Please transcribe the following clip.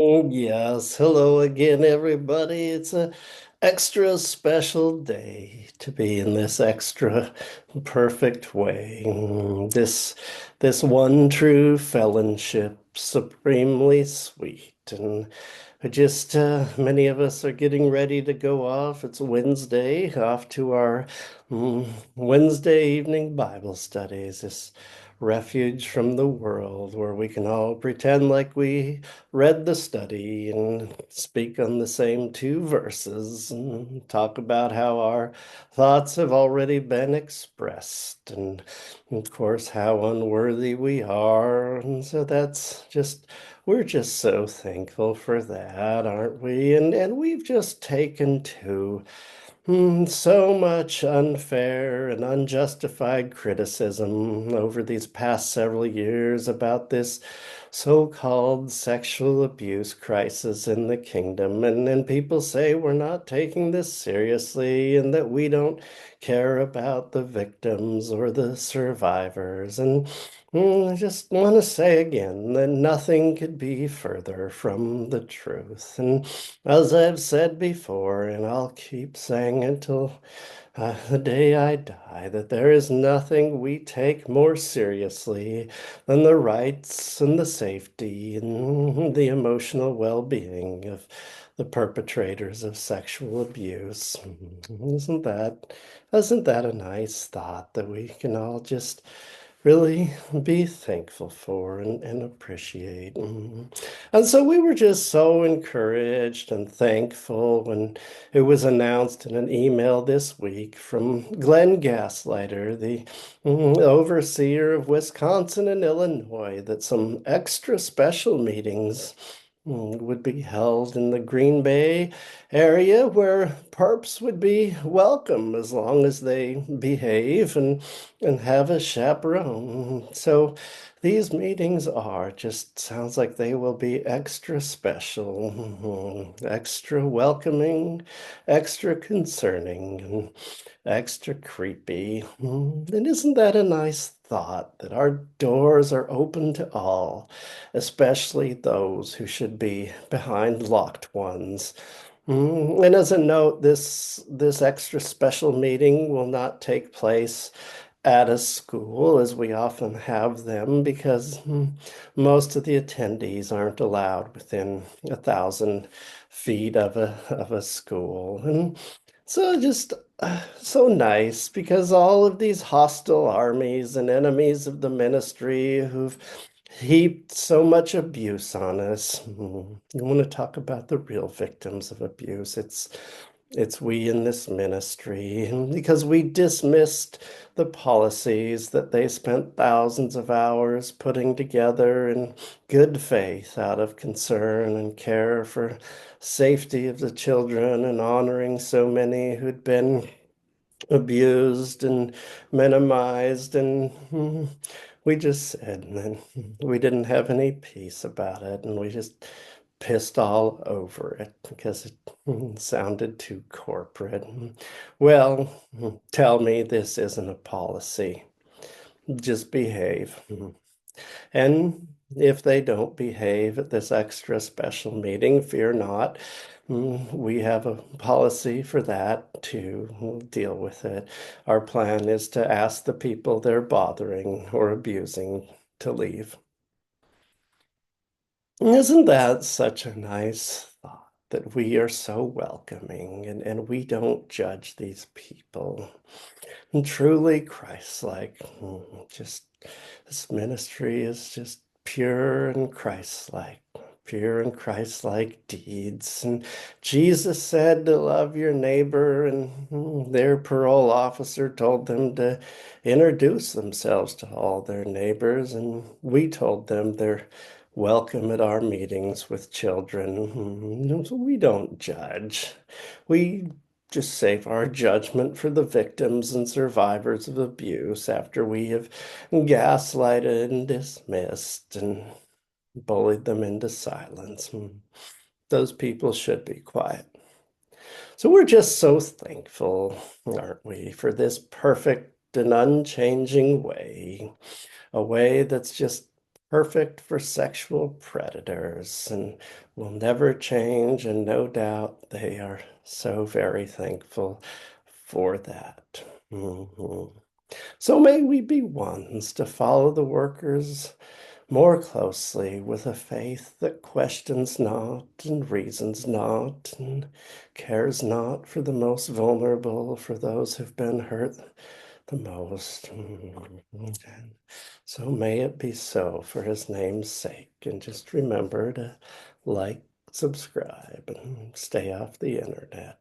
Yes, hello again, everybody. It's a extra special day to be in this extra perfect way. This one true fellowship, supremely sweet. And many of us are getting ready to go off. It's Wednesday, off to our Wednesday evening Bible studies. This refuge from the world where we can all pretend like we read the study and speak on the same two verses and talk about how our thoughts have already been expressed and of course how unworthy we are. And so we're just so thankful for that, aren't we? And we've just taken so much unfair and unjustified criticism over these past several years about this so-called sexual abuse crisis in the kingdom. And people say we're not taking this seriously and that we don't care about the victims or the survivors. And I just want to say again that nothing could be further from the truth. And as I've said before, and I'll keep saying it till the day I die, that there is nothing we take more seriously than the rights and the safety and the emotional well-being of the perpetrators of sexual abuse. Isn't that, isn't that a nice thought that we can all just really be thankful for and appreciate. And so we were just so encouraged and thankful when it was announced in an email this week from Glenn Gaslighter, the overseer of Wisconsin and Illinois, that some extra special meetings would be held in the Green Bay area where perps would be welcome as long as they behave and have a chaperone. So these meetings are just sounds like they will be extra special, extra welcoming, extra concerning, and extra creepy. And isn't that a nice thought that our doors are open to all, especially those who should be behind locked ones? And as a note, this extra special meeting will not take place at a school as we often have them because most of the attendees aren't allowed within 1,000 feet of a school. And so just so nice because all of these hostile armies and enemies of the ministry who've heaped so much abuse on us. You want to talk about the real victims of abuse? It's we in this ministry, and because we dismissed the policies that they spent thousands of hours putting together in good faith out of concern and care for safety of the children and honoring so many who'd been abused and minimized and we just said and then we didn't have any peace about it and we just pissed all over it because it sounded too corporate. Well, tell me this isn't a policy. Just behave. And if they don't behave at this extra special meeting, fear not. We have a policy for that too. We'll deal with it. Our plan is to ask the people they're bothering or abusing to leave. Isn't that such a nice thought that we are so welcoming and we don't judge these people? And truly Christ-like. Just this ministry is just pure and Christ-like, pure and Christ-like deeds. And Jesus said to love your neighbor, and their parole officer told them to introduce themselves to all their neighbors, and we told them they're welcome at our meetings with children. So we don't judge. We just save our judgment for the victims and survivors of abuse after we have gaslighted and dismissed and bullied them into silence. Those people should be quiet. So we're just so thankful, aren't we, for this perfect and unchanging way, a way that's just perfect for sexual predators and will never change. And no doubt they are so very thankful for that. Mhm. So may we be ones to follow the workers more closely with a faith that questions not and reasons not and cares not for the most vulnerable, for those who've been hurt the most. And so may it be so for his name's sake. And just remember to like, subscribe, and stay off the internet.